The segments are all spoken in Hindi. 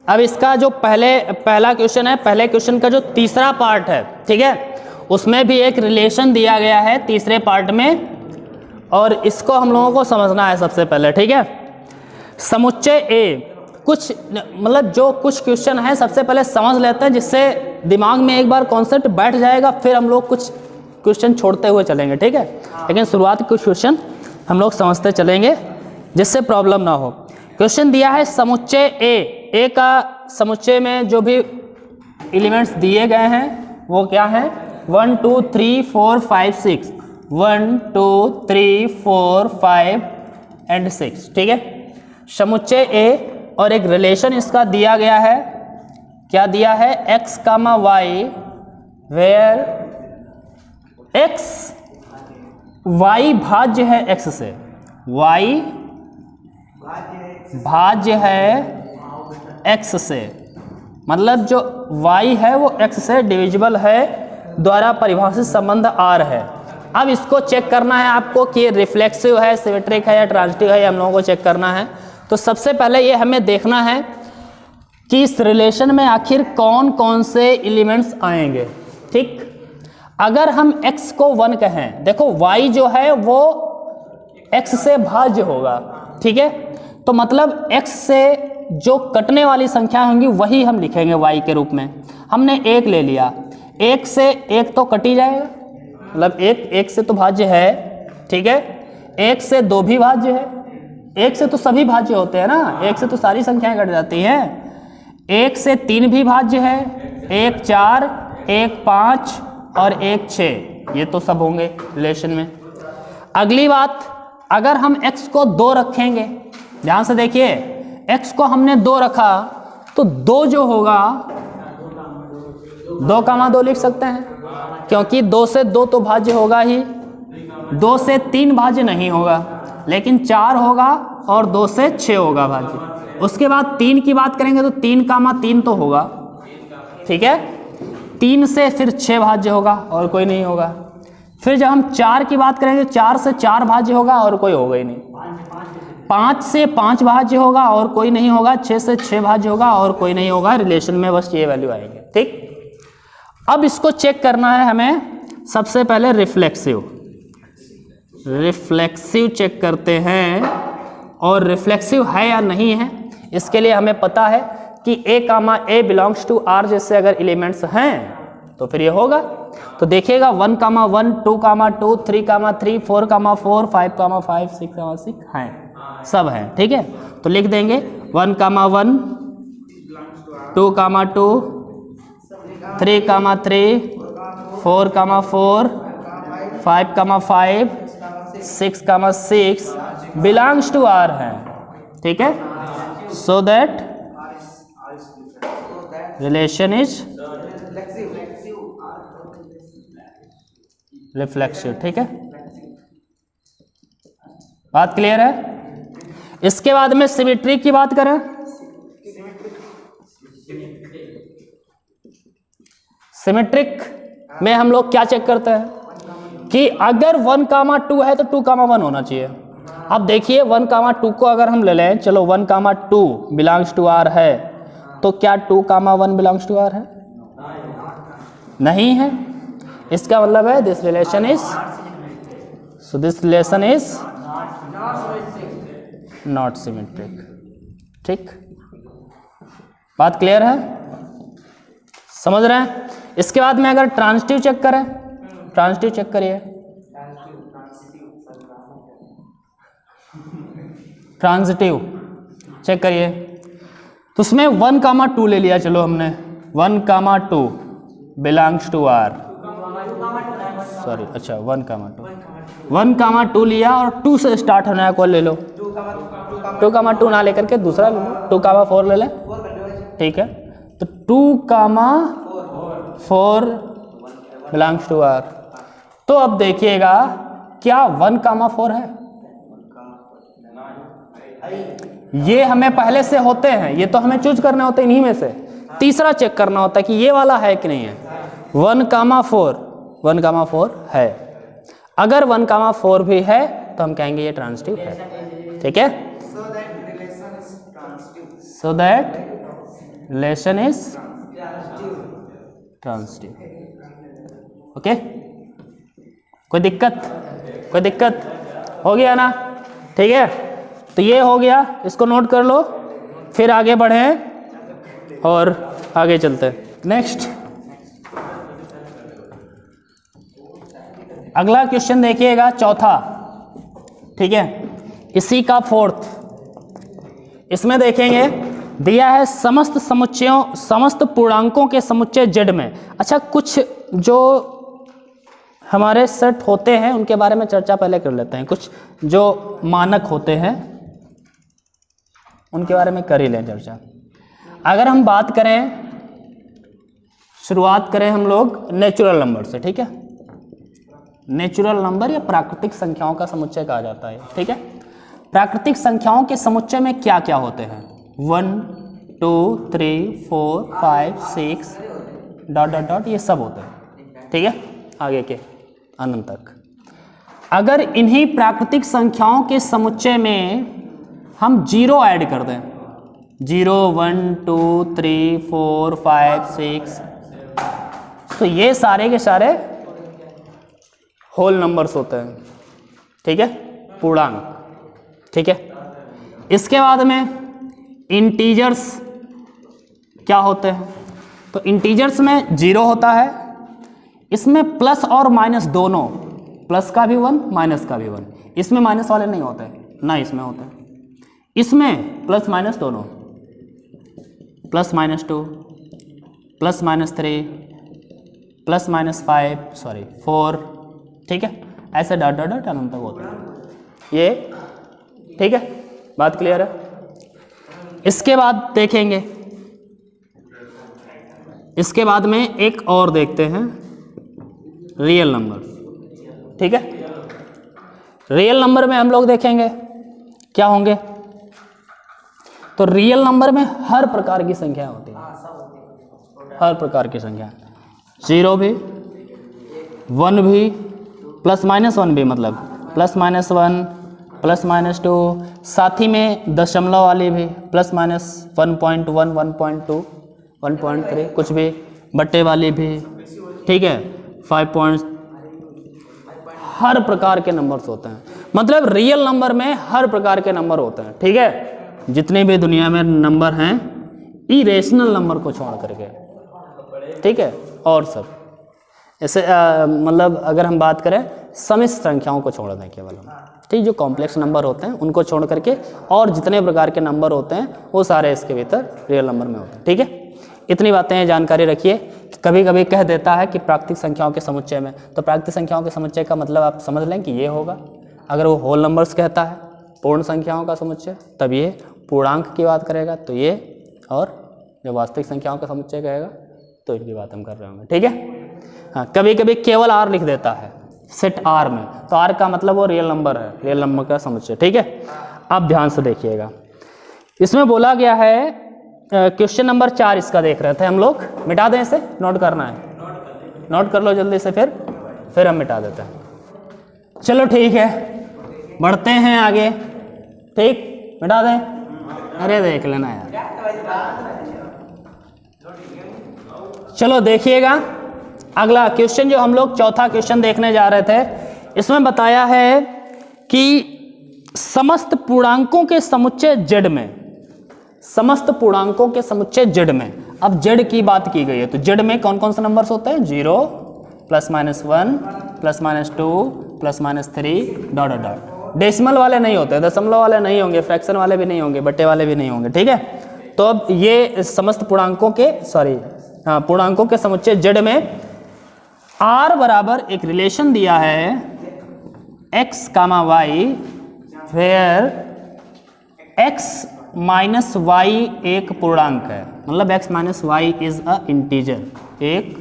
अब इसका जो पहला क्वेश्चन है, पहले क्वेश्चन का जो तीसरा पार्ट है, ठीक है, उसमें भी एक रिलेशन दिया गया है तीसरे पार्ट में, और इसको हम लोगों को समझना है सबसे पहले, ठीक है। समुच्चय ए, कुछ मतलब जो कुछ क्वेश्चन है सबसे पहले समझ लेते हैं, जिससे दिमाग में एक बार कॉन्सेप्ट बैठ जाएगा, फिर हम लोग कुछ क्वेश्चन छोड़ते हुए चलेंगे, ठीक है। लेकिन शुरुआत कुछ क्वेश्चन हम लोग समझते चलेंगे जिससे प्रॉब्लम ना हो। क्वेश्चन दिया है समुच्चय ए का समुच्चय में जो भी एलिमेंट्स दिए गए हैं वो क्या है, 1 2 3 4 5 6, 1 2 3 4 5 एंड 6, ठीक है। समुच्चय ए और एक रिलेशन इसका दिया गया है, क्या दिया है, x, y, where x, y भाज्य है x से, y भाज्य है x से, मतलब जो y है वो x से डिविजिबल है, द्वारा परिभाषित संबंध r है। अब इसको चेक करना है आपको कि ये रिफ्लेक्सिव है, सिमेट्रिक है या ट्रांजिटिव है, ये हम लोगों को चेक करना है। तो सबसे पहले ये हमें देखना है कि इस रिलेशन में आखिर कौन कौन से एलिमेंट्स आएंगे, ठीक। अगर हम x को 1 कहें, देखो y जो है वो x से भाज्य होगा, ठीक है, तो मतलब x से जो कटने वाली संख्या होंगी वही हम लिखेंगे y के रूप में। हमने 1 ले लिया, 1 से 1 तो कट ही जाएगा, मतलब 1 से तो भाज्य है, ठीक है, 1 से 2 भी भाज्य है, 1 से तो सभी भाज्य होते हैं ना, 1 से तो सारी संख्याएं कट जाती हैं, 1 से 3 भी भाज्य है, 1 4, 1 5 और 1 6, ये तो सब होंगे रिलेशन में। अगली बात, अगर हम x को 2 रखेंगे, ध्यान से देखिए, x को हमने 2 रखा तो 2 जो होगा 2, 2 लिख सकते हैं, क्योंकि 2 से 2 तो भाज्य होगा ही, 2 से 3 भाज्य नहीं होगा, लेकिन 4 होगा और 2 से 6 होगा भाज्य। उसके बाद 3 की बात करेंगे तो 3, 3 तो होगा, ठीक है, 3 से फिर 6 भाज्य होगा और कोई नहीं होगा। फिर जब हम 4 की बात करेंगे, 4 से 4 भाज्य होगा और कोई होगा ही नहीं, 5 से 5 भाज्य होगा और कोई नहीं होगा, 6 से 6 भाज्य होगा और कोई नहीं होगा। रिलेशन में बस ये वैल्यू आएंगे, ठीक। अब इसको चेक करना है हमें, सबसे पहले रिफ्लेक्सिव चेक करते हैं, और रिफ्लेक्सिव है या नहीं है इसके लिए हमें पता है कि a बिलोंग्स टू r जैसे अगर एलिमेंट्स हैं तो फिर ये होगा। तो देखिएगा 1, 1, 2, 2, 3, 3, 4, 4, 5, 5, 6, 6 हैं, सब हैं, ठीक है। तो लिख देंगे 1, 1, 2, 2, 3, 3, 4, 4, 5, 5, 6, 6 बिलोंग्स टू r है, ठीक है। So that relation is reflexive, ठीक है। बात क्लियर है। इसके बाद में सिमेट्री की बात करें, सिमेट्रिक में हम लोग क्या चेक करते हैं कि अगर 1, 2 है तो 2, 1 होना चाहिए। अब देखिए 1, 2 को अगर हम ले लें, चलो 1, 2 बिलोंग्स टू r है, तो क्या 2, 1 बिलोंग्स टू r है? नहीं है। इसका मतलब है this relation is, so this relation is not symmetric, ठीक। बात क्लियर है, समझ रहे हैं। इसके बाद में अगर ट्रांजिटिव चेक करें, ट्रांजिटिव चेक करिए, ट्रांजिटिव चेक करिए, तो उसमें 1, 2 ले लिया, चलो हमने 1, 2 बिलोंग्स टू r, सॉरी, अच्छा 1, 2 लिया और 2 से स्टार्ट होने को ले लो, 2, 2 ना लेकर के दूसरा ले लो, 2, 4 ले ले, ठीक है। तो 2, 4 बिलोंग्स टू r। तो अब देखिएगा क्या 1, 4 है? ये हमें पहले से होते हैं, ये तो हमें चूज करने होते हैं इन्हीं में से। तीसरा चेक करना होता है कि ये वाला है कि नहीं है। 1, 4 है। अगर 1, 4 भी है तो हम कहेंगे ये ट्रांजिटिव है, ठीक है। So that relation is transitive. Okay, कोई दिक्कत हो गया ना? ठीक है, तो ये हो गया, इसको नोट कर लो, फिर आगे बढ़ें और आगे चलते हैं। नेक्स्ट अगला क्वेश्चन देखिएगा, चौथा। ठीक है, इसी का फोर्थ। इसमें देखेंगे दिया है समस्त पूर्णांकों के समुच्चय जेड में। अच्छा, कुछ जो हमारे सेट होते हैं उनके बारे में चर्चा पहले कर लेते हैं। कुछ जो मानक होते हैं उनके बारे में कर ही लें चर्चा। अगर हम बात करें, शुरुआत करें हम लोग नेचुरल नंबर से। ठीक है, नेचुरल नंबर या प्राकृतिक संख्याओं का समुच्चय कहा जाता है। ठीक है, प्राकृतिक संख्याओं के समुच्चय में क्या क्या होते हैं? 1 2 3 4 5 6 ... ये सब होते हैं। ठीक है, आगे के अनंत तक। अगर इन्हीं प्राकृतिक संख्याओं के समुच्चय में हम 0 ऐड कर दें, 0 1 2 3 4 5 6, तो ये सारे के सारे होल नंबर्स होते हैं। ठीक है, पूर्णांक। ठीक है, इसके बाद में इंटीजर्स क्या होते हैं? तो इंटीजर्स में 0 होता है, इसमें प्लस और माइनस दोनों, प्लस का भी 1 माइनस का भी 1। इसमें माइनस वाले नहीं होते ना, इसमें होते हैं। इसमें प्लस माइनस दोनों, +-2 +-3 +-4। ठीक है, ऐसे ... अनंत तक होता है ये। ठीक है, बात क्लियर है? इसके बाद देखेंगे, इसके बाद में एक और देखते हैं, रियल नंबर। ठीक है, रियल नंबर में हम लोग देखेंगे क्या होंगे। तो रियल नंबर में हर प्रकार की संख्या होती है, हर प्रकार की संख्या, 0 भी, 1 भी, +-1 भी, मतलब +-1 +-2, साथ ही में दशमलव वाली भी, +-1.1 1.2 1.3, कुछ भी, बट्टे वाली भी। ठीक है, 5 पॉइंट्स, हर प्रकार के नंबर्स होते हैं। मतलब रियल नंबर में हर प्रकार के नंबर होते हैं। ठीक है, जितने भी दुनिया में नंबर हैं, इरेशनल नंबर को छोड़ करके। ठीक है, और सब ऐसे मतलब अगर हम बात करें समिश्र संख्याओं को छोड़ दें केवल हम। ठीक, जो कॉम्प्लेक्स नंबर होते हैं उनको छोड़ करके और जितने प्रकार के नंबर होते हैं वो सारे इसके भीतर रियल नंबर में होते हैं। ठीक है, इतनी बातें जानकारी रखिए। कभी कभी कह देता है कि प्राकृतिक संख्याओं के समुच्चय में, तो प्राकृतिक संख्याओं के समुच्चय का मतलब आप समझ लें कि ये होगा। अगर वो होल नंबर्स कहता है, पूर्ण संख्याओं का समुच्चय, तब ये पूर्णांक की बात करेगा तो ये, और जब वास्तविक संख्याओं का समुच्चय कहेगा तो इनकी बात हम कर रहे होंगे। ठीक है, हाँ, कभी कभी केवल R लिख देता है सेट R में, तो R का मतलब वो रियल नंबर है, रियल नंबर का समुच्चय। ठीक है, अब ध्यान से देखिएगा, इसमें बोला गया है क्वेश्चन नंबर 4 इसका देख रहे थे हम लोग। मिटा दें इसे, नोट करना है, नोट कर लो जल्दी से, फिर हम मिटा देते हैं। चलो ठीक है, बढ़ते हैं आगे। ठीक, मिटा दें, अरे देख लेना यार। चलो देखिएगा, अगला क्वेश्चन जो हम लोग चौथा क्वेश्चन देखने जा रहे थे, इसमें बताया है कि समस्त पूर्णांकों के समुच्चय जेड में, समस्त पूर्णांकों के समुच्चय जेड में। अब जेड की बात की गई है, तो जेड में कौन कौन से नंबर्स होते हैं? 0 +-1 +-2 +-3 ... डेसिमल वाले नहीं होते, दशमलव वाले नहीं होंगे, फ्रैक्शन वाले भी नहीं होंगे, बट्टे वाले भी नहीं होंगे। ठीक है, तो अब ये समस्त पूर्णांकों के पूर्णांकों के समुच्चय जेड में R बराबर एक रिलेशन दिया है x, y, where x - y एक पूर्णांक है। मतलब x - y is a integer, एक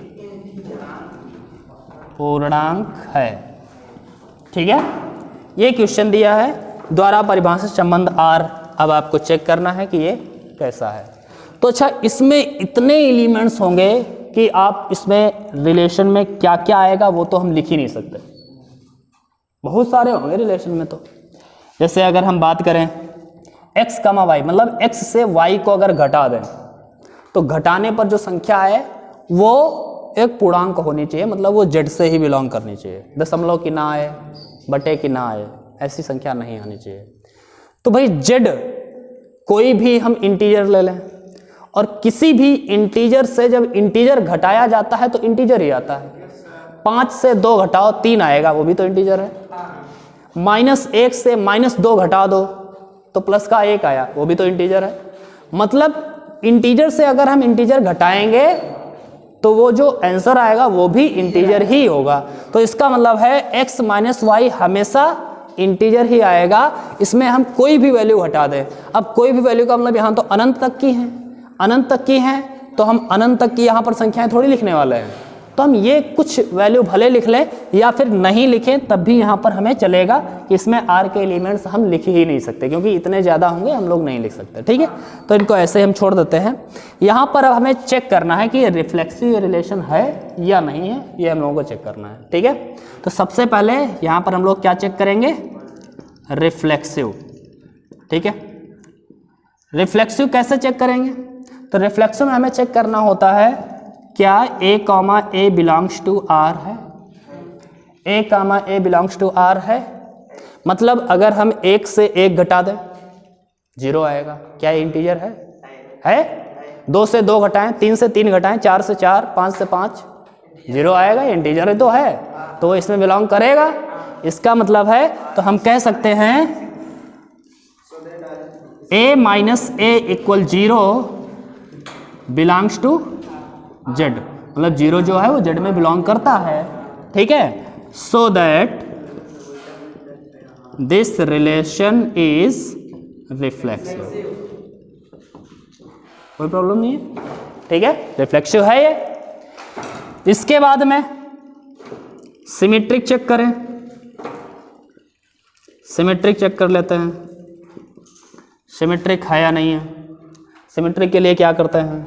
पूर्णांक है। ठीक है, ये क्वेश्चन दिया है, द्वारा परिभाषित संबंध R। अब आपको चेक करना है कि ये कैसा है। तो अच्छा, इसमें इतने एलिमेंट्स होंगे कि आप इसमें रिलेशन में क्या क्या आएगा वो तो हम लिख ही नहीं सकते, बहुत सारे होंगे रिलेशन में। तो जैसे अगर हम बात करें x, y, मतलब x से y को अगर घटा दें तो घटाने पर जो संख्या है वो एक पूर्णांक होनी चाहिए, मतलब वो जेड से ही बिलोंग करनी चाहिए, दशमलव की ना आए, बटे की ना आए, ऐसी संख्या नहीं आनी चाहिए। तो भाई जेड कोई भी हम इंटीजर ले लें, और किसी भी इंटीजर से जब इंटीजर घटाया जाता है तो इंटीजर ही आता है। 5 से 2 घटाओ 3 आएगा, वो भी तो इंटीजर है। -1 से -2 घटा दो तो प्लस का 1 आया, वो भी तो इंटीजर है। मतलब इंटीजर से अगर हम इंटीजर घटाएंगे तो वो जो आंसर आएगा वो भी इंटीजर ही होगा। तो इसका मतलब है x माइनस वाई हमेशा इंटीजर ही आएगा, इसमें हम कोई भी वैल्यू घटा दें। अब कोई भी वैल्यू का मतलब यहाँ तो अनंत तक की है, अनंत तक की है, तो हम अनंत तक की यहाँ पर संख्याएं थोड़ी लिखने वाले हैं। तो हम ये कुछ वैल्यू भले लिख लें या फिर नहीं लिखें तब भी यहाँ पर हमें चलेगा कि इसमें r के एलिमेंट्स हम लिख ही नहीं सकते, क्योंकि इतने ज़्यादा होंगे हम लोग नहीं लिख सकते। ठीक है, तो इनको ऐसे हम छोड़ देते हैं। यहाँ पर अब हमें चेक करना है कि ये रिफ्लेक्सिव रिलेशन है या नहीं है, ये हम लोगों को चेक करना है। ठीक है, तो सबसे पहले यहाँ पर हम लोग क्या चेक करेंगे, रिफ्लेक्सिव। ठीक है, रिफ्लेक्सिव कैसे चेक करेंगे, तो रिफ्लेक्सिव में हमें चेक करना होता है क्या a comma A belongs to R है, a comma A belongs to R है। मतलब अगर हम 1 से 1 घटा दें 0 आएगा, क्या इंटीजर है? 2 से 2 घटाएं, 3 से 3 घटाएं, 4 से 4, 5 से 5, 0 आएगा, इंटीजर तो है, तो इसमें बिलोंग करेगा। इसका मतलब है तो हम कह सकते हैं a minus A equal 0 belongs to Z, मतलब 0 जो है वो जेड में बिलोंग करता है। ठीक है, so that this relation is reflexive. कोई प्रॉब्लम नहीं है। ठीक है, रिफ्लेक्सिव है ये। इसके बाद में सिमेट्रिक चेक करें, सिमेट्रिक चेक कर लेते हैं, सिमेट्रिक है या नहीं है। सिमेट्रिक के लिए क्या करते हैं,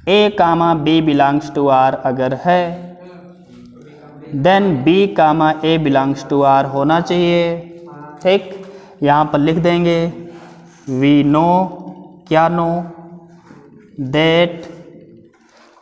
a comma b belongs to r अगर है then b comma a belongs to r होना चाहिए। ठीक, यहाँ पर लिख देंगे वी नो, क्या नो, दैट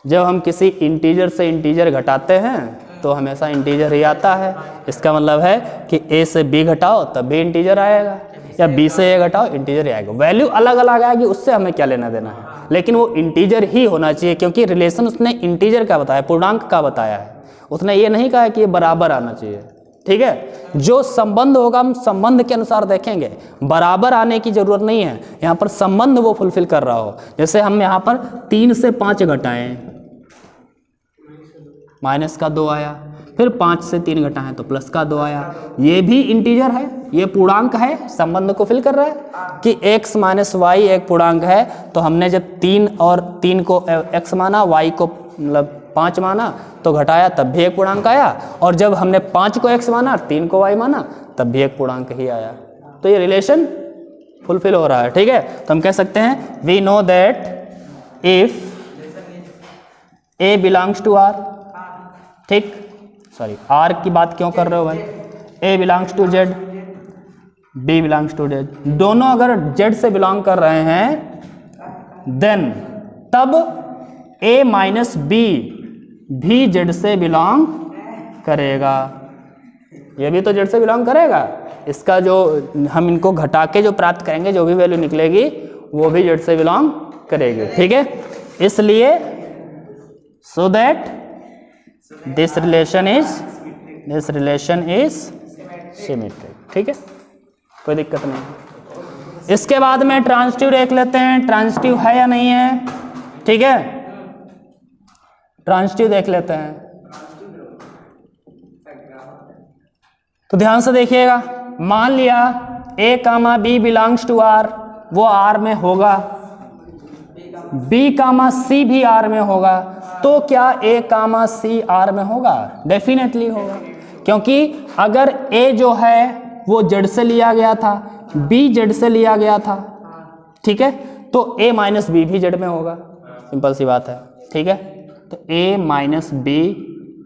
जब हम किसी इंटीजर से इंटीजर घटाते हैं तो हमेशा इंटीजर ही आता है। इसका मतलब है कि a से b घटाओ तब भी इंटीजर आएगा, या b से a घटाओ इंटीजर ही आएगा। वैल्यू अलग अलग आएगी, उससे हमें क्या लेना देना है, लेकिन वो इंटीजर ही होना चाहिए, क्योंकि रिलेशन उसने इंटीजर का बताया, पूर्णांक का बताया है। उसने ये नहीं कहा कि ये बराबर आना चाहिए। ठीक है, जो संबंध होगा हम संबंध के अनुसार देखेंगे, बराबर आने की जरूरत नहीं है, यहाँ पर संबंध वो फुलफिल कर रहा हो। जैसे हम यहाँ पर 3 से 5 घटाएं, माइनस का 2 आया, फिर 5 से 3 घटाएं तो प्लस का 2 आया, ये भी इंटीजर है, ये पूर्णांक है, संबंध को फिल कर रहा है कि x माइनस वाई एक पूर्णांक है। तो हमने जब 3 और 3 को x माना, y को मतलब 5 माना तो घटाया तब भी एक पूर्णांक आया, और जब हमने 5 को x माना 3 को y माना तब भी एक पूर्णांक ही आया। तो ये रिलेशन फुलफिल हो रहा है। ठीक है, तो हम कह सकते हैं we know that if a belongs to r, ठीक, सॉरी r की बात क्यों कर रहे हो भाई, a belongs to z, b belongs to z, दोनों अगर z से बिलोंग कर रहे हैं देन तब a माइनस b भी z से बिलोंग करेगा, ये भी तो z से बिलोंग करेगा। इसका जो हम इनको घटा के जो प्राप्त करेंगे, जो भी वैल्यू निकलेगी वो भी z से बिलोंग करेगी। ठीक है, इसलिए so that this relation is symmetric. ठीक है, कोई दिक्कत नहीं। इसके बाद में ट्रांजिटिव देख लेते हैं, ट्रांजिटिव है या नहीं है। ठीक है, ट्रांजिटिव देख लेते हैं, तो ध्यान से देखिएगा। मान लिया a comma b belongs to r, वो r में होगा, b कामा c भी r में होगा, तो क्या a कामा c r में होगा? डेफिनेटली होगा, क्योंकि अगर a जो है वो z से लिया गया था, b z से लिया गया था, ठीक है, तो a माइनस b भी z में होगा, सिंपल सी बात है। ठीक है, तो a minus b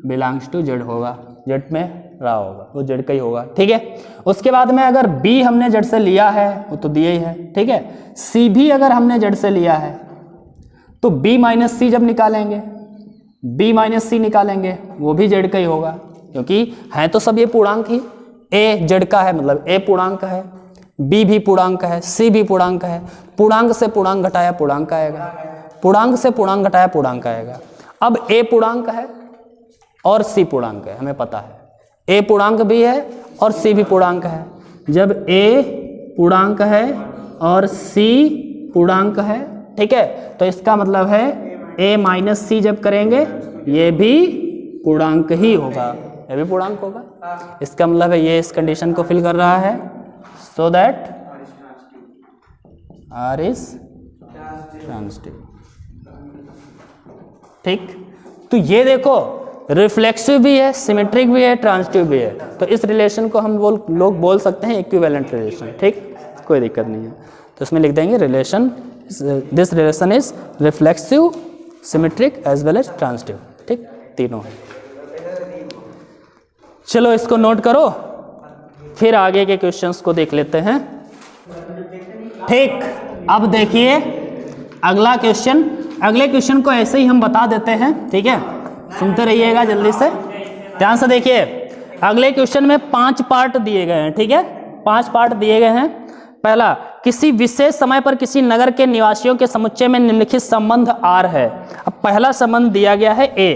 belongs to z होगा, z में रहा होगा, वो जेड का ही होगा। ठीक है, उसके बाद में अगर बी हमने जेड से लिया है वो तो दिया ही है। ठीक है, सी भी अगर हमने जेड से लिया है तो बी माइनस सी जब निकालेंगे, बी माइनस सी निकालेंगे वो भी जेड का ही होगा, क्योंकि हैं तो सब ये पूर्णांक ही। ए जेड का है मतलब ए पूर्णांक है, बी भी पूर्णांक है, सी भी पूर्णांक है। पूर्णांक से पूर्णांक घटाया पूर्णांक आएगा, पूर्णांक से पूर्णांक घटाया पूर्णांक आएगा। अब ए पूर्णांक है और सी पूर्णांक है, हमें पता है ए पूर्णांक भी है और सी भी पूर्णांक है। जब ए पूर्णांक है और सी पूर्णांक है, ठीक है, तो इसका मतलब है ए माइनस सी जब करेंगे ये भी पूर्णांक ही होगा, ये भी पूर्णांक होगा। इसका मतलब है ये इस कंडीशन को फिल कर रहा है, so that R is transitive. ठीक, तो ये देखो रिफ्लेक्सिव भी है, सिमेट्रिक भी है, ट्रांजिटिव भी है, तो इस रिलेशन को हम लोग बोल सकते हैं इक्विवेलेंट रिलेशन। ठीक, कोई दिक्कत नहीं है, तो इसमें लिख देंगे relation, this relation is reflexive, symmetric as well as transitive. ठीक, तीनों है। चलो इसको नोट करो, फिर आगे के क्वेश्चंस को देख लेते हैं। ठीक, अब देखिए अगला क्वेश्चन, अगले क्वेश्चन को ऐसे ही हम बता देते हैं। ठीक है, सुनते रहिएगा जल्दी से, ध्यान से देखिए। अगले क्वेश्चन में 5 पार्ट दिए गए हैं। ठीक है, 5 पार्ट दिए गए हैं। पहला, किसी विशेष समय पर किसी नगर के निवासियों के समुच्चय में निम्नलिखित संबंध आर है। अब पहला संबंध दिया गया है ए,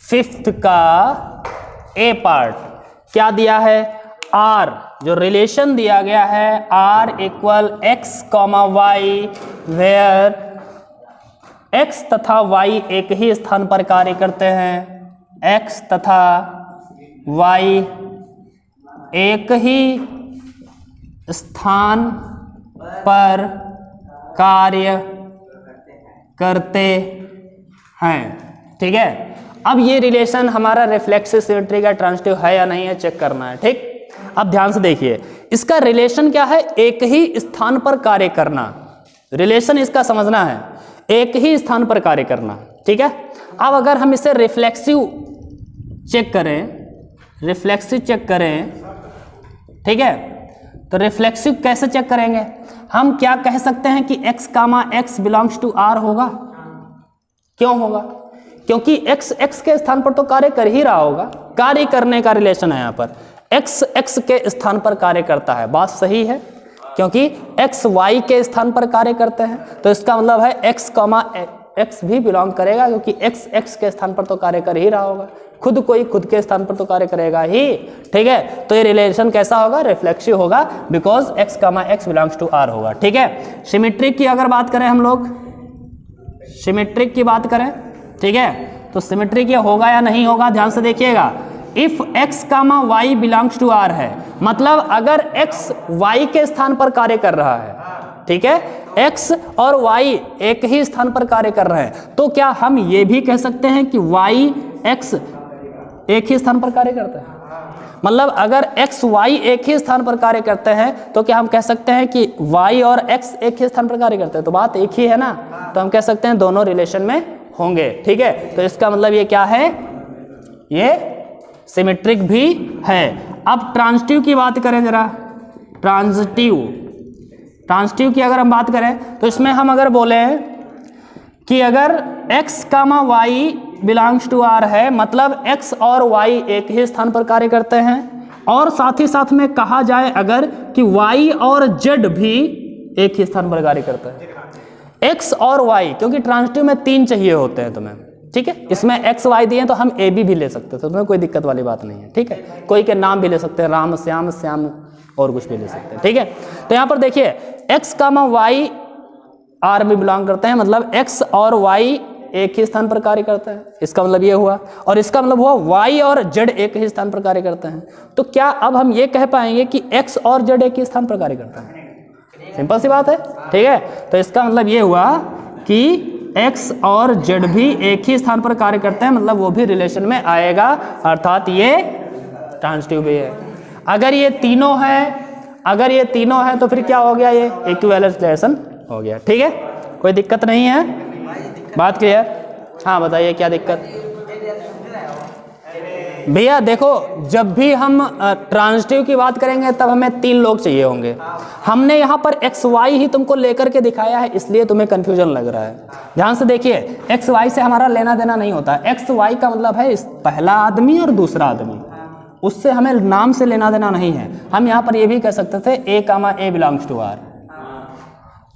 फिफ्थ का ए पार्ट क्या दिया है, आर, जो रिलेशन दिया गया है R equal x comma y, where x तथा वाई एक ही स्थान पर कार्य करते हैं, एक्स तथा वाई एक ही स्थान पर कार्य करते हैं। ठीक है, अब ये रिलेशन हमारा रिफ्लेक्सिव, सिमेट्रिक या ट्रांजिटिव है या नहीं है चेक करना है। ठीक, अब ध्यान से देखिए, इसका रिलेशन क्या है, एक ही स्थान पर कार्य करना। रिलेशन इसका समझना है, एक ही स्थान पर कार्य करना। ठीक है, अब अगर हम इसे रिफ्लेक्सिव चेक करें, रिफ्लेक्सिव चेक करें, ठीक है, तो रिफ्लेक्सिव कैसे चेक करेंगे, हम क्या कह सकते हैं कि x comma x belongs to r होगा। क्यों होगा, क्योंकि x x के स्थान पर तो कार्य कर ही रहा होगा, कार्य करने का रिलेशन है यहाँ पर, x x के स्थान पर कार्य करता है, बात सही है, क्योंकि x y के स्थान पर कार्य करते हैं, तो इसका मतलब है x कामा x भी बिलोंग करेगा, क्योंकि x x के स्थान पर तो कार्य कर ही रहा होगा, खुद कोई खुद के स्थान पर तो कार्य करेगा ही। ठीक है, तो ये रिलेशन कैसा होगा, रिफ्लेक्सिव होगा, because x comma x belongs to r होगा। ठीक है, सिमेट्रिक की अगर बात करें हम लोग, सिमेट्रिक की बात करें, ठीक है, तो सिमेट्रिक ये होगा या नहीं होगा, ध्यान से देखिएगा। If x comma y belongs to r है, मतलब अगर x y के स्थान पर कार्य कर रहा है, ठीक है, x और y एक ही स्थान पर कार्य कर रहे हैं, तो क्या हम ये भी कह सकते हैं कि y x एक ही स्थान पर कार्य करते हैं। मतलब अगर x y एक ही स्थान पर कार्य करते हैं तो क्या हम कह सकते हैं कि y और x एक ही स्थान पर कार्य करते हैं, तो बात एक ही है ना, तो हम कह सकते हैं दोनों रिलेशन में होंगे। ठीक है, तो इसका मतलब ये क्या है, ये सिमेट्रिक भी है। अब ट्रांजिटिव की बात करें जरा, ट्रांजिटिव की अगर हम बात करें तो इसमें हम अगर बोले कि अगर x comma y belongs to r है, मतलब x और y एक ही स्थान पर कार्य करते हैं, और साथ ही साथ में कहा जाए अगर कि y और z भी एक ही स्थान पर कार्य करते हैं, x और y, क्योंकि ट्रांजिटिव में 3 चाहिए होते हैं तुम्हें। ठीक है, इसमें x y दिए तो हम a भी ले सकते थे, तो तुम्हें कोई दिक्कत वाली बात नहीं है। ठीक है, कोई के नाम भी ले सकते हैं, राम श्याम श्याम और कुछ भी ले सकते हैं। ठीक है, तो यहाँ पर देखिए x कामा y r में बिलोंग करते हैं, मतलब x और y एक ही स्थान पर कार्य करते हैं, इसका मतलब ये हुआ, और इसका मतलब हुआ y और z एक ही स्थान पर कार्य करते हैं। तो क्या अब हम ये कह पाएंगे कि x और z एक ही स्थान पर कार्य करते हैं, सिंपल सी बात है। ठीक है, तो इसका मतलब ये हुआ कि x और z भी एक ही स्थान पर कार्य करते हैं, मतलब वो भी रिलेशन में आएगा, अर्थात ये ट्रांजिटिव भी है। अगर ये तीनों है तो फिर क्या हो गया, ये इक्विवेलेंट रिलेशन हो गया। ठीक है, कोई दिक्कत नहीं है, बात क्लियर। हाँ बताइए क्या दिक्कत, भैया देखो, जब भी हम ट्रांजिटिव की बात करेंगे तब हमें 3 लोग चाहिए होंगे। हमने यहाँ पर एक्स वाई ही तुमको लेकर के दिखाया है, इसलिए तुम्हें कंफ्यूजन लग रहा है। ध्यान से देखिए, एक्स वाई से हमारा लेना देना नहीं होता। एक्स वाई का मतलब है पहला आदमी और दूसरा आदमी, उससे हमें नाम से लेना देना नहीं है। हम यहाँ पर ये भी कह सकते थे ए कामा ए बिलोंग्स टू आर।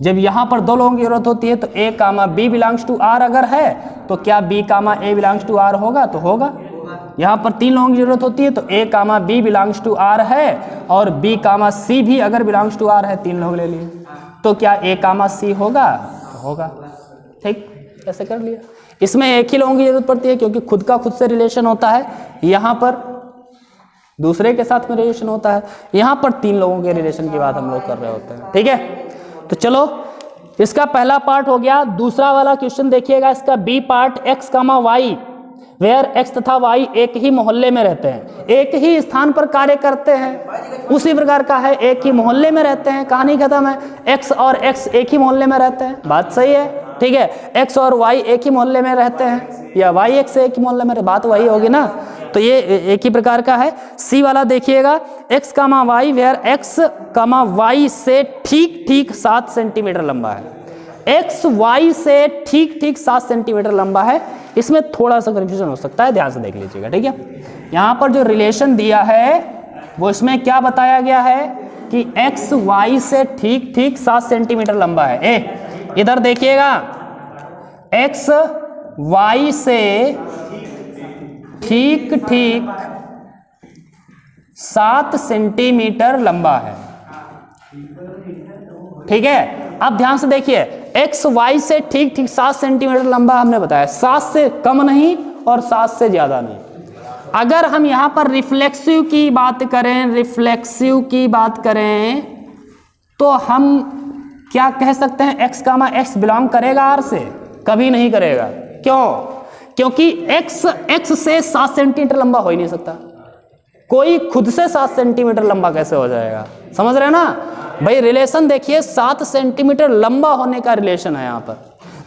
जब यहाँ पर 2 लोगों की जरूरत होती है तो A comma B belongs to R अगर है तो क्या B comma A belongs to R होगा? तो होगा। यहाँ पर 3 लोगों की जरूरत होती है तो A comma B belongs to R है और बी कामा सी भी अगर बिलोंग्स टू आर है, 3 लोग ले लिए, तो क्या ए कामा सी होगा? तो होगा। ठीक, ऐसे कर लिया। इसमें एक ही लोगों की जरूरत पड़ती है क्योंकि खुद का खुद से रिलेशन होता है, यहाँ पर दूसरे के साथ में रिलेशन होता है, यहाँ पर 3 लोगों के रिलेशन की बात हम लोग कर रहे होते हैं। ठीक है, तो चलो इसका पहला पार्ट हो गया। दूसरा वाला क्वेश्चन देखिएगा, इसका B part, x comma y where x तथा वाई एक ही मोहल्ले में रहते हैं, एक ही स्थान पर कार्य करते हैं, उसी प्रकार का है, एक ही मोहल्ले में रहते हैं। कहानी खत्म है। एक्स और एक्स एक ही मोहल्ले में रहते हैं, बात सही है। ठीक है, एक्स और वाई एक ही मोहल्ले में रहते हैं या वाई एक्स एक ही मोहल्ले में, बात वही होगी ना। तो ये एक ही प्रकार का है। सी वाला देखिएगा, x comma y where x comma y से ठीक ठीक 7 सेंटीमीटर लंबा है। एक्स वाई से ठीक ठीक 7 सेंटीमीटर लंबा है। इसमें थोड़ा सा कंफ्यूजन हो सकता है, ध्यान से देख लीजिएगा। ठीक है, यहाँ पर जो रिलेशन दिया है वो इसमें क्या बताया गया है कि एक्स वाई से ठीक ठीक 7 सेंटीमीटर लंबा है। इधर देखिएगा, एक्स वाई से ठीक ठीक 7 सेंटीमीटर लंबा है। ठीक है, अब ध्यान से देखिए, एक्स वाई से ठीक ठीक 7 सेंटीमीटर लंबा हमने बताया, 7 से कम नहीं और 7 से ज्यादा नहीं। अगर हम यहां पर रिफ्लेक्सिव की बात करें, रिफ्लेक्सिव की बात करें तो हम क्या कह सकते हैं? एक्स कामा एक्स बिलोंग करेगा आर से? कभी नहीं करेगा। क्यों? क्योंकि एक्स से 7 सेंटीमीटर लंबा हो ही नहीं सकता। कोई खुद से 7 सेंटीमीटर लंबा कैसे हो जाएगा? समझ रहे हैं ना भाई? रिलेशन देखिए, 7 सेंटीमीटर लंबा होने का रिलेशन है यहाँ पर।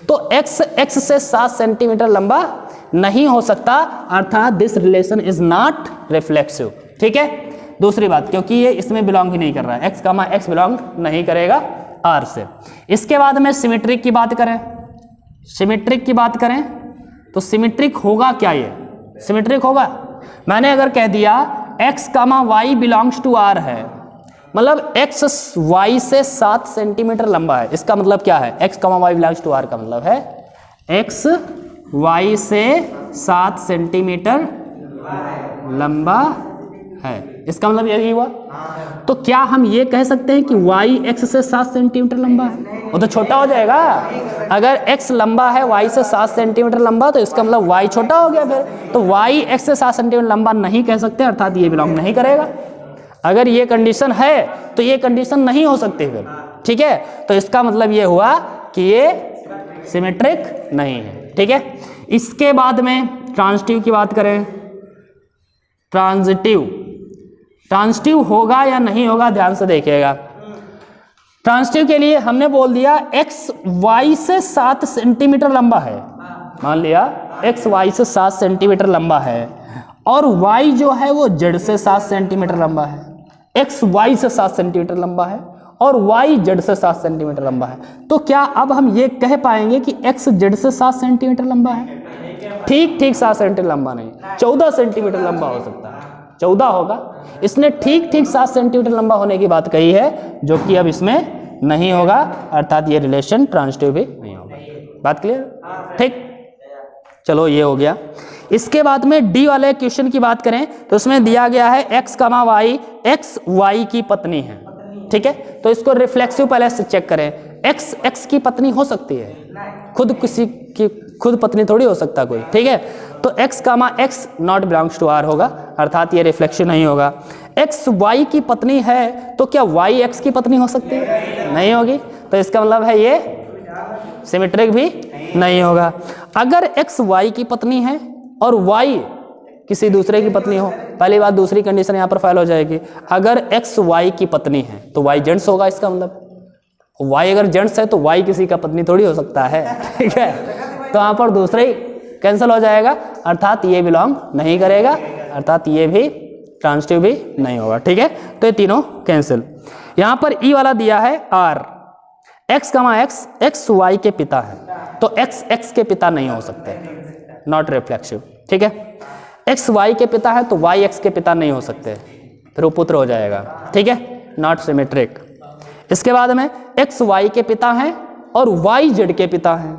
तो एक्स से 7 सेंटीमीटर लंबा नहीं हो सकता, अर्थात this relation is not reflexive. ठीक है, दूसरी बात, क्योंकि ये इसमें बिलोंग ही नहीं कर रहा है, एक्स कामा एक्स बिलोंग नहीं करेगा आर से। इसके बाद में सिमेट्रिक की बात करें, सिमेट्रिक की बात करें तो सिमेट्रिक होगा क्या? ये सिमेट्रिक होगा। मैंने अगर कह दिया x comma y belongs to R है, मतलब एक्स वाई से 7 सेंटीमीटर लंबा है, इसका मतलब क्या है? X comma y belongs to R का मतलब है एक्स वाई से 7 सेंटीमीटर लंबा है, इसका मतलब यही हुआ। तो क्या हम ये कह सकते हैं कि वाई एक्स से 7 सेंटीमीटर लंबा है? वो तो छोटा हो जाएगा। अगर एक्स लंबा है वाई से 7 सेंटीमीटर लंबा तो इसका मतलब वाई छोटा हो गया फिर। तो वाई एक्स से 7 सेंटीमीटर लंबा नहीं कह सकते, अर्थात ये बिलोंग नहीं करेगा। अगर ये कंडीशन है तो ये कंडीशन नहीं हो सकती फिर। ठीक है, तो इसका मतलब ये हुआ कि ये सिमेट्रिक नहीं है। ठीक है, इसके बाद में ट्रांजिटिव की बात करें, ट्रांजिटिव होगा या नहीं होगा? ध्यान से देखिएगा। ट्रांजिटिव के लिए हमने बोल दिया एक्स वाई से 7 सेंटीमीटर लंबा है, मान लिया एक्स वाई से 7 सेंटीमीटर लंबा है और वाई जो है वो जेड से 7 सेंटीमीटर लंबा है। एक्स वाई से 7 सेंटीमीटर लंबा है और वाई जेड से 7 सेंटीमीटर लंबा है। तो क्या अब हम ये कह पाएंगे कि एक्स जेड से 7 सेंटीमीटर लंबा है? ठीक ठीक 7 सेंटीमीटर लंबा नहीं, 14 सेंटीमीटर लंबा हो सकता है, 14 होगा। इसने ठीक ठीक 7 सेंटीमीटर लंबा होने की बात कही है, जो कि अब इसमें नहीं होगा, अर्थात ये रिलेशन ट्रांजिटिव भी नहीं होगा। बात क्लियर? ठीक, चलो ये हो गया। इसके बाद में डी वाले क्वेश्चन की बात करें तो उसमें दिया गया है x comma Y, x Y की पत्नी है। ठीक है, तो इसको रिफ्लेक्सिव पहले से चेक करें। एक्स की पत्नी हो सकती है, खुद किसी की खुद पत्नी थोड़ी हो सकता कोई। ठीक है, तो x comma x not belongs to R होगा, अर्थात ये रिफ्लेक्शन नहीं होगा। एक्स वाई की पत्नी है तो क्या वाई एक्स की पत्नी हो सकती है? नहीं होगी, तो इसका मतलब है ये सिमेट्रिक भी नहीं होगा। अगर एक्स वाई की पत्नी है और वाई किसी दूसरे की पत्नी हो, पहली बात, दूसरी कंडीशन यहाँ पर फाइल हो जाएगी। अगर एक्स वाई की पत्नी है तो वाई जेंट्स होगा, इसका मतलब वाई अगर जेंट्स है तो वाई किसी का पत्नी थोड़ी हो सकता है। ठीक है, तो यहाँ पर दूसरी कैंसिल हो जाएगा, अर्थात ये बिलोंग नहीं करेगा, अर्थात ये भी ट्रांजिटिव भी नहीं होगा। ठीक है, तो ये तीनों कैंसिल। यहाँ पर ई वाला दिया है R, x comma x, x y के पिता है, तो एक्स एक्स के पिता नहीं हो सकते, नॉट रिफ्लेक्सिव। ठीक है, एक्स वाई के पिता है तो वाई एक्स के पिता नहीं हो सकते, फिर वो पुत्र हो जाएगा। ठीक है, नॉट सिमेट्रिक। इसके बाद में एक्स वाई के पिता हैं और वाई जेड के पिता हैं,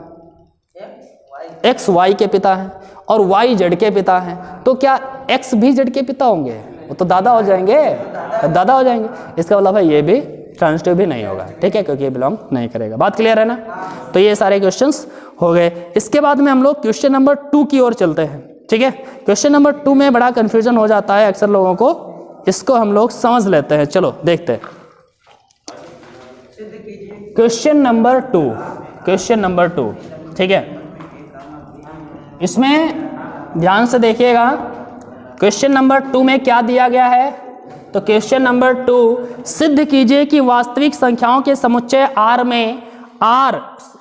एक्स वाई के पिता हैं और वाई जेड के पिता हैं, तो क्या एक्स भी जेड के पिता होंगे? वो तो दादा हो जाएंगे, दादा हो जाएंगे। इसका मतलब है ये भी ट्रांजिटिव भी नहीं होगा। ठीक है, क्योंकि ये बिलोंग नहीं करेगा। बात क्लियर है ना? तो ये सारे क्वेश्चंस हो गए। इसके बाद में हम लोग क्वेश्चन नंबर 2 की ओर चलते हैं। ठीक है, क्वेश्चन नंबर 2 में बड़ा कंफ्यूजन हो जाता है अक्सर लोगों को, इसको हम लोग समझ लेते हैं। चलो देखते हैं क्वेश्चन नंबर 2। क्वेश्चन नंबर 2, ठीक है, इसमें ध्यान से देखिएगा। क्वेश्चन नंबर 2 में क्या दिया गया है? तो क्वेश्चन नंबर 2, सिद्ध कीजिए कि वास्तविक संख्याओं के समुच्चय R में R,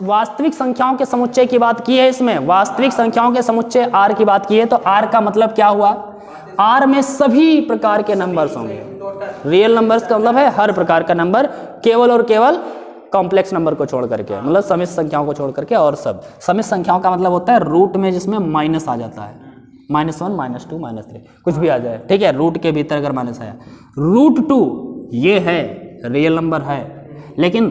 वास्तविक संख्याओं के समुच्चय की बात की है, इसमें वास्तविक संख्याओं के समुच्चय R की बात की है, तो R का मतलब क्या हुआ? R में सभी प्रकार के नंबर्स होंगे। रियल नंबर्स का मतलब है हर प्रकार का नंबर, केवल और केवल कॉम्प्लेक्स नंबर को छोड़ करके, मतलब समिश्र संख्याओं को छोड़ करके, और सब समिश्र संख्याओं का मतलब होता है रूट में जिसमें माइनस आ जाता है, -1, -2, -3 कुछ भी आ जाए। ठीक है, रूट के भीतर अगर माइनस आया, √2 ये है रियल नंबर है, लेकिन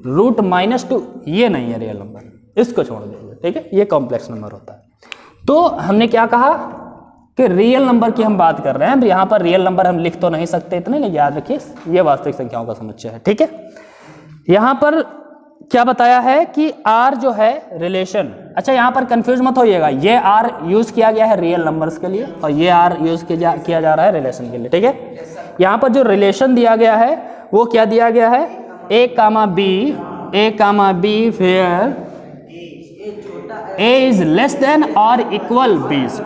√-2 ये नहीं है रियल नंबर, इसको छोड़ देंगे। ठीक है, ये कॉम्प्लेक्स नंबर होता है। तो हमने क्या कहा कि रियल नंबर की हम बात कर रहे हैं। यहाँ पर रियल नंबर हम लिख तो नहीं सकते इतने, लेकिन याद रखिए ये वास्तविक संख्याओं का समुच्चय है। ठीक है, यहाँ पर क्या बताया है कि R जो है रिलेशन, अच्छा यहाँ पर कंफ्यूज मत होइएगा, ये R यूज किया गया है रियल नंबर्स के लिए और ये R यूज किया जा रहा है रिलेशन के लिए। ठीक है, यहाँ पर जो रिलेशन दिया गया है वो क्या दिया गया है? A, B where A is less than or equal B²।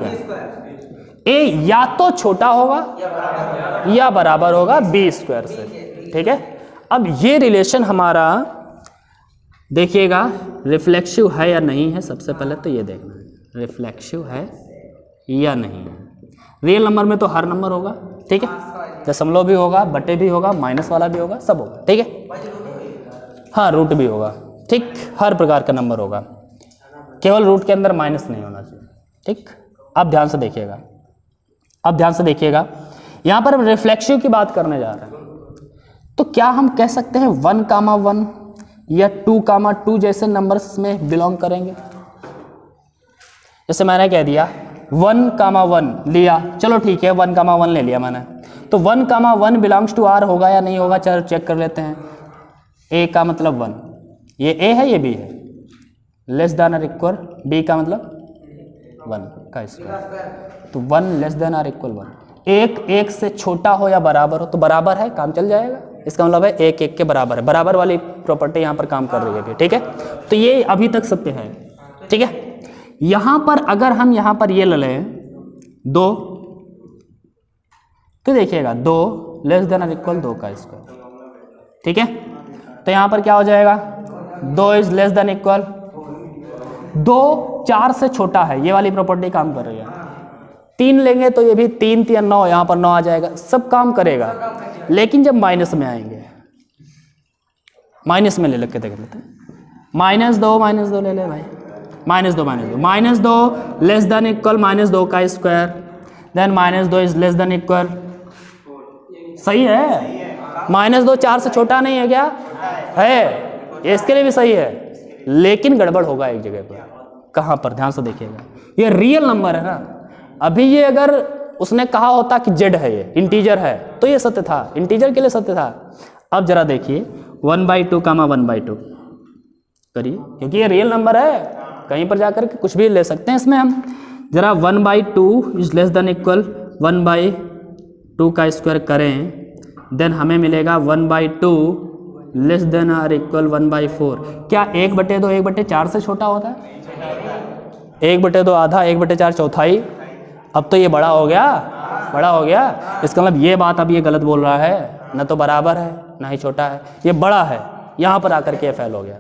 A या तो छोटा होगा या बराबर होगा B² से। ठीक है, अब ये रिलेशन हमारा देखिएगा रिफ्लेक्सिव है या नहीं है। सबसे पहले तो ये देखना है रिफ्लेक्सिव है या नहीं है। रियल नंबर में तो हर नंबर होगा। ठीक है, दशमलव भी होगा, बटे भी होगा, माइनस वाला भी होगा, सब होगा। ठीक है, हाँ रूट भी होगा। ठीक, हर प्रकार का नंबर होगा, केवल रूट के अंदर माइनस नहीं होना चाहिए। ठीक, अब ध्यान से देखिएगा, अब ध्यान से देखिएगा, यहाँ पर हम रिफ्लेक्सिव की बात करने जा रहे हैं। तो क्या हम कह सकते हैं 1,1 या 2,2 जैसे नंबर्स में बिलोंग करेंगे? जैसे मैंने कह दिया 1,1 लिया, चलो ठीक है 1,1 ले लिया मैंने, तो 1,1 बिलोंग्स टू R होगा या नहीं होगा? चलो चेक कर लेते हैं। A का मतलब 1, ये A है ये B है, less than or equal, B का मतलब 1 का स्क्वायर, तो 1 लेस देन और इक्वल 1। एक से छोटा हो या बराबर हो, तो बराबर है, काम चल जाएगा। इसका मतलब है 1 के बराबर है, बराबर वाली प्रॉपर्टी यहाँ पर काम कर रही है। ठीक है, तो ये अभी तक सत्य है। ठीक है, यहाँ पर अगर हम यहाँ पर ये ले लें 2, तो देखिएगा 2 लेस देन और इक्वल 2 का स्क्वायर। ठीक है, तो यहाँ पर क्या हो जाएगा? 2 इज लेस देन इक्वल 2 4 से छोटा है, ये वाली प्रॉपर्टी काम कर रही है। 3 लेंगे तो ये भी 3 3 9, यहाँ पर 9 आ जाएगा, सब काम करेगा। लेकिन जब माइनस में आएंगे, माइनस में ले लेके देख लेते हैं, -2 ले ले भाई, -2 लेस देन इक्वल -2 का square, then -2 is less than equal, सही है। -2 4 से छोटा नहीं है क्या? है, ये इसके लिए भी सही है, लेकिन गड़बड़ होगा एक जगह पर। कहाँ पर? ध्यान से देखिएगा, ये रियल नंबर है ना। अभी ये अगर उसने कहा होता कि जेड है, ये इंटीजर है, तो ये सत्य था, इंटीजर के लिए सत्य था। अब जरा देखिए 1/2 1/2 करिए, क्योंकि ये रियल नंबर है, कहीं पर जाकर के कुछ भी ले सकते हैं इसमें हम। जरा 1/2 इज लेस देन इक्वल 1/2 का स्क्वायर करें, देन हमें मिलेगा 1/2 लेस देन और इक्वल 1/4। क्या 1/2 1/4 से छोटा होता है? 1/2 आधा, 1/4 चौथाई। अब तो ये बड़ा हो गया, बड़ा हो गया। इसका मतलब ये बात अब ये गलत बोल रहा है, न तो बराबर है ना ही छोटा है, ये बड़ा है। यहाँ पर आकर के फेल हो गया।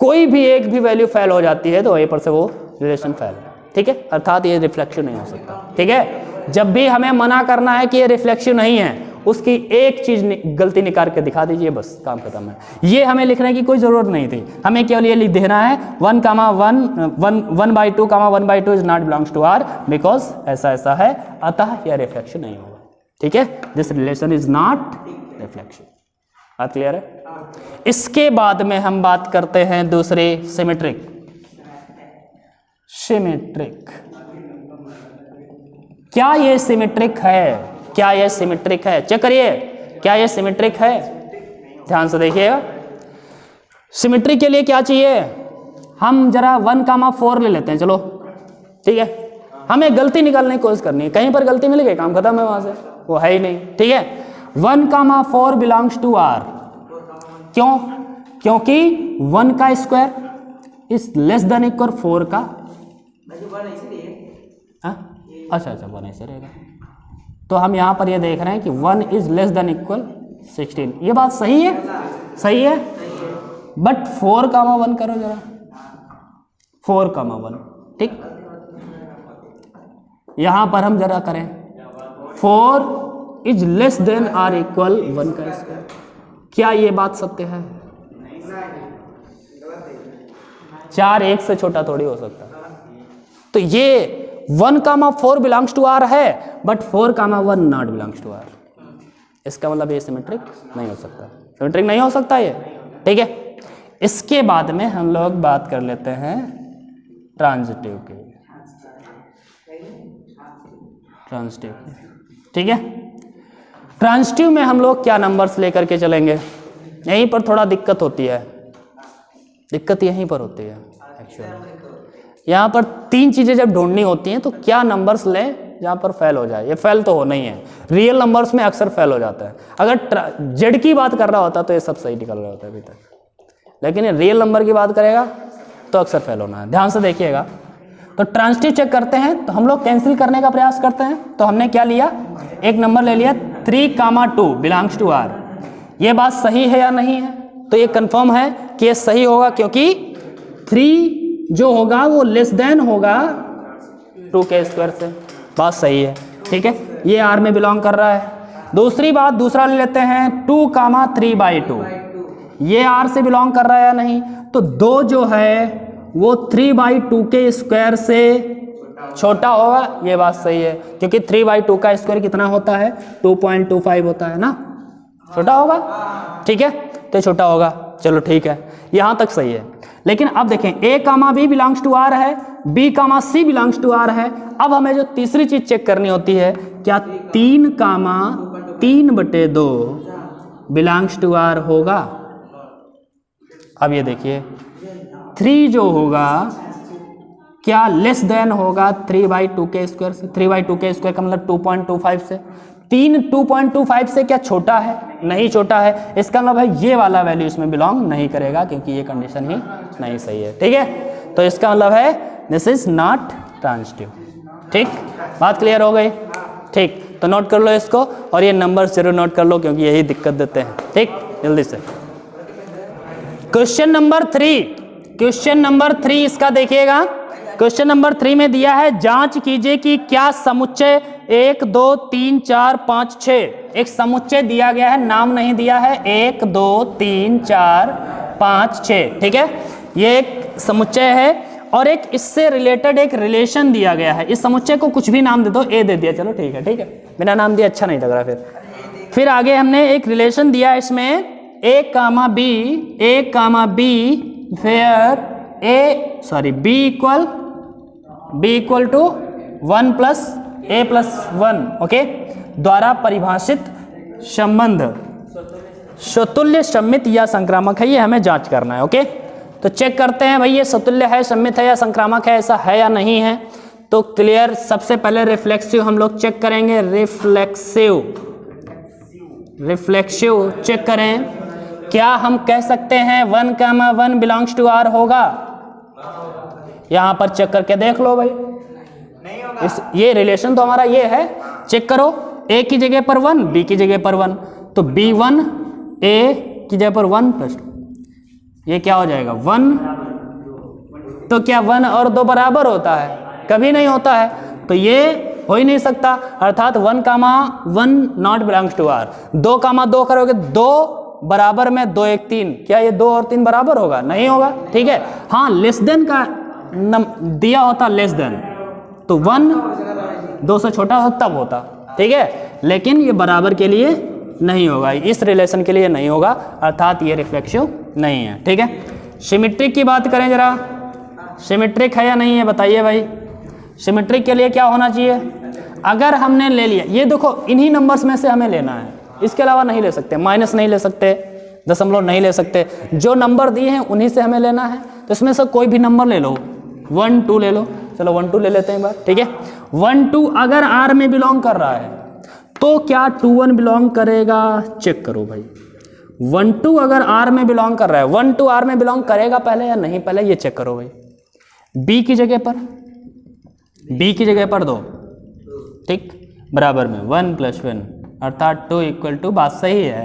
कोई भी एक भी वैल्यू फेल हो जाती है तो वहीं पर से वो रिलेशन फेल है। ठीक है, अर्थात ये रिफ्लेक्शन नहीं हो सकता। ठीक है, जब भी हमें मना करना है कि ये रिफ्लेक्शन नहीं है, उसकी एक चीज गलती निकाल के दिखा दीजिए, बस काम खत्म है। ये हमें लिखने की कोई जरूरत नहीं थी, हमें केवल ये लिख देना है 1,1/2 is not belongs to R because ऐसा ऐसा है, अतः यह रिफ्लेक्शन नहीं होगा। ठीक है, this relation is not reflection. बात क्लियर है? इसके बाद में हम बात करते हैं दूसरे सिमेट्रिक। सिमेट्रिक, क्या ये सिमेट्रिक है? क्या ये सिमेट्रिक है? चेक करिए, क्या ये सिमेट्रिक है? ध्यान से देखिएगा। सिमेट्रिक के लिए क्या चाहिए? हम जरा 1,4 ले लेते हैं, चलो ठीक है। हमें गलती निकालने की कोशिश करनी है, कहीं पर गलती मिल गई काम खत्म है, वहां से वो है ही नहीं। ठीक है, 1,4 बिलोंग्स टू आर। क्यों? क्योंकि 1 का square is less than equal 4 का। अच्छा 1 ऐसे रहेगा, तो हम यहां पर ये देख रहे हैं कि 1 इज लेस देन इक्वल 16। ये बात सही है? सही है, बट 4,1 करो जरा, 4,1। ठीक, यहां पर हम जरा करें 4 is less than or equal 1 का स्क्वायर। क्या ये बात सत्य है? 4 1 से छोटा थोड़ी हो सकता। तो ये 1,4 बिलोंग्स टू आर है, but 4,1 not belongs to R. इसका मतलब ये सिमेट्रिक नहीं हो सकता, सिमेट्रिक नहीं हो सकता ये। ठीक है, इसके बाद में हम लोग बात कर लेते हैं ट्रांजिटिव की। ट्रांजिटिव, ठीक है, ट्रांजिटिव में हम लोग क्या नंबर्स लेकर के चलेंगे? यहीं पर थोड़ा दिक्कत होती है, दिक्कत यहीं पर होती है एक्चुअली। यहाँ पर 3 चीज़ें जब ढूंढनी होती हैं तो क्या नंबर्स लें जहाँ पर फेल हो जाए। ये फेल तो हो नहीं है, रियल नंबर्स में अक्सर फेल हो जाता है। अगर जेड की बात कर रहा होता तो ये सब सही निकल रहा होता है अभी तक, लेकिन ये रियल नंबर की बात करेगा तो अक्सर फेल होना है। ध्यान से देखिएगा। तो ट्रांजिटिव चेक करते हैं, तो हम लोग कैंसिल करने का प्रयास करते हैं। तो हमने क्या लिया? एक नंबर ले लिया 3,2 बिलोंग्स टू आर। ये बात सही है या नहीं है? तो ये कंफर्म है कि ये सही होगा, क्योंकि 3 जो होगा वो लेस देन होगा 2 के स्क्वायर से। बात सही है, ठीक है, ये आर में बिलोंग कर रहा है। दूसरी बात, दूसरा ले लेते हैं 2,3/2। ये आर से बिलोंग कर रहा है या नहीं? तो 2 जो है वो 3/2 के स्क्वायर से छोटा होगा। ये बात सही है, क्योंकि 3/2 का स्क्वायर कितना होता है? 2.25 होता है ना, छोटा होगा। ठीक है, तो छोटा होगा, चलो ठीक है, यहां तक सही है। लेकिन अब देखें, A, B belongs to R है, B, C belongs to R है। अब हमें जो तीसरी चीज चेक करनी होती है, क्या 3,3/2 बिलोंग्स टू आर होगा? अब ये देखिए, 3 जो होगा क्या लेस देन होगा 3/2 के स्क्वायर से? 3/2 के स्क्वायर का मतलब 2.25 से। 3 2.25 से क्या छोटा है? नहीं छोटा है। इसका मतलब है ये वाला वैल्यू इसमें बिलोंग नहीं करेगा, क्योंकि ये कंडीशन ही नहीं सही है। ठीक है, तो इसका मतलब है दिस इज नॉट ट्रांजिटिव। ठीक, बात क्लियर हो गई? ठीक, तो नोट कर लो इसको, और ये नंबर्स जरूर नोट कर लो, क्योंकि यही दिक्कत देते हैं। ठीक, जल्दी से क्वेश्चन नंबर 3। क्वेश्चन नंबर 3 इसका देखिएगा। क्वेश्चन नंबर 3 में दिया है, जांच कीजिए कि क्या समुच्चय 1 2 3 4 5 6, एक समुच्चय दिया गया है, नाम नहीं दिया है, 1 2 3 4 5 6। ठीक है, ये एक समुच्चय है और एक इससे रिलेटेड एक रिलेशन दिया गया है। इस समुच्चय को कुछ भी नाम दे दो, ए दे दिया, चलो ठीक है, ठीक है, बिना नाम दिया अच्छा नहीं लग रहा। फिर आगे हमने एक रिलेशन दिया इसमें A, B, where B equal to 1 + A+1, okay, द्वारा परिभाषित संबंध स्वतुल्य सम्मित या संक्रामक है, ये हमें जांच करना है। ओके, तो चेक करते हैं भाई ये स्वतुल्य है, सम्मित है या संक्रामक है, ऐसा है या नहीं है। तो क्लियर, सबसे पहले रिफ्लेक्सिव हम लोग चेक करेंगे। रिफ्लेक्सिव चेक करें, क्या हम कह सकते हैं 1,1 बिलोंग्स टू आर होगा? यहां पर चेक करके देख लो भाई, ये रिलेशन तो हमारा ये है, चेक करो। A की जगह पर 1, B की जगह पर 1, तो B1 A की जगह पर 1 + 2, ये क्या हो जाएगा 1। तो क्या 1 और 2 बराबर होता है? कभी नहीं होता है, तो ये हो ही नहीं सकता। अर्थात 1,1 नॉट बिलोंग्स टू आर। 2,2 करोगे 2 बराबर में 2 1 3, क्या ये 2 और 3 बराबर होगा? नहीं होगा, ठीक है। हाँ, लेस देन का दिया होता लेस देन, तो 1 2 से छोटा हो तब होता, ठीक है, लेकिन ये बराबर के लिए नहीं होगा, इस रिलेशन के लिए नहीं होगा, अर्थात ये रिफ्लेक्सिव नहीं है, ठीक है। सिमेट्रिक की बात करें जरा, सिमेट्रिक है या नहीं है बताइए भाई। सिमेट्रिक के लिए क्या होना चाहिए? अगर हमने ले लिया, ये देखो इन्हीं नंबर्स में से हमें लेना है, इसके अलावा नहीं ले सकते, माइनस नहीं ले सकते, दशमलव नहीं ले सकते, जो नंबर दिए हैं उन्हीं से हमें लेना है। तो इसमें से कोई भी नंबर ले लो, 1 2 ले लो, चलो 1 2 ले लेते हैं एक बार, ठीक है। 1 2 अगर R में बिलोंग कर रहा है तो क्या 2 1 बिलोंग करेगा? चेक करो भाई। 1 2 अगर R में बिलोंग कर रहा है, 1 2 R में बिलोंग करेगा पहले या नहीं, पहले ये चेक करो भाई। B की जगह पर 2, ठीक, बराबर में 1 + 1 अर्थात 2 = बात सही है,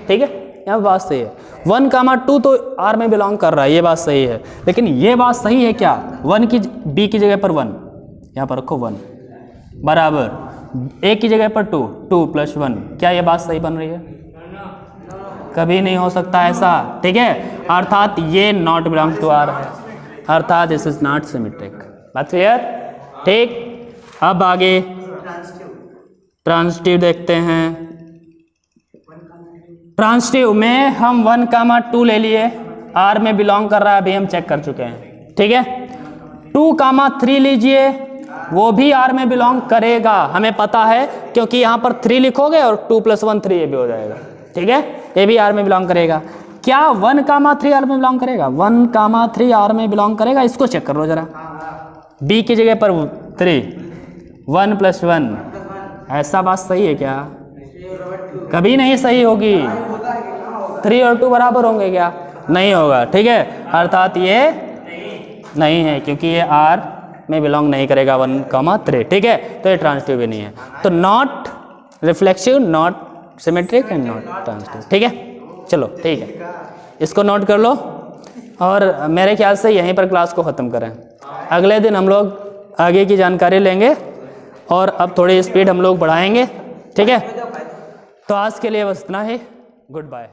ठीक है, यहाँ बात सही है। 1,2 तो R में बिलोंग कर रहा है, ये बात सही है, लेकिन ये बात सही है क्या? B की जगह पर 1, यहाँ पर रखो 1 बराबर A की जगह पर 2 2 + 1, क्या ये बात सही बन रही है? कभी नहीं हो सकता ऐसा, ठीक है, अर्थात ये नॉट बिलोंग्स टू R है, अर्थात दिस इज नॉट सिमेट्रिक। बात क्लियर, ठीक। अब आगे ट्रांजिटिव देखते हैं। ट्रांजिटिव में हम 1,2 ले लिए, R में बिलोंग कर रहा है, अभी हम चेक कर चुके हैं, ठीक है। 2,3 लीजिए, वो भी R में बिलोंग करेगा, हमें पता है, क्योंकि यहाँ पर 3 लिखोगे और 2 + 1 3, ये भी हो जाएगा, ठीक है, ये भी R में बिलोंग करेगा। क्या 1,3 R में बिलोंग करेगा? 1,3 R में बिलोंग करेगा, इसको चेक कर लो जरा। B की जगह पर 3, 1 + 1, ऐसा बात सही है क्या? कभी नहीं सही होगी। 3 और 2 बराबर होंगे क्या? नहीं होगा, ठीक है, अर्थात ये नहीं है, क्योंकि ये R में बिलोंग नहीं करेगा 1,3, ठीक है, तो ये ट्रांजिटिव भी नहीं है। तो not reflexive, not symmetric and not transitive, ठीक है। चलो ठीक है, इसको नोट कर लो, और मेरे ख्याल से यहीं पर क्लास को ख़त्म करें। अगले दिन हम लोग आगे की जानकारी लेंगे, और अब थोड़ी स्पीड हम लोग बढ़ाएंगे, ठीक है। तो आज के लिए बस इतना ही, गुड बाय।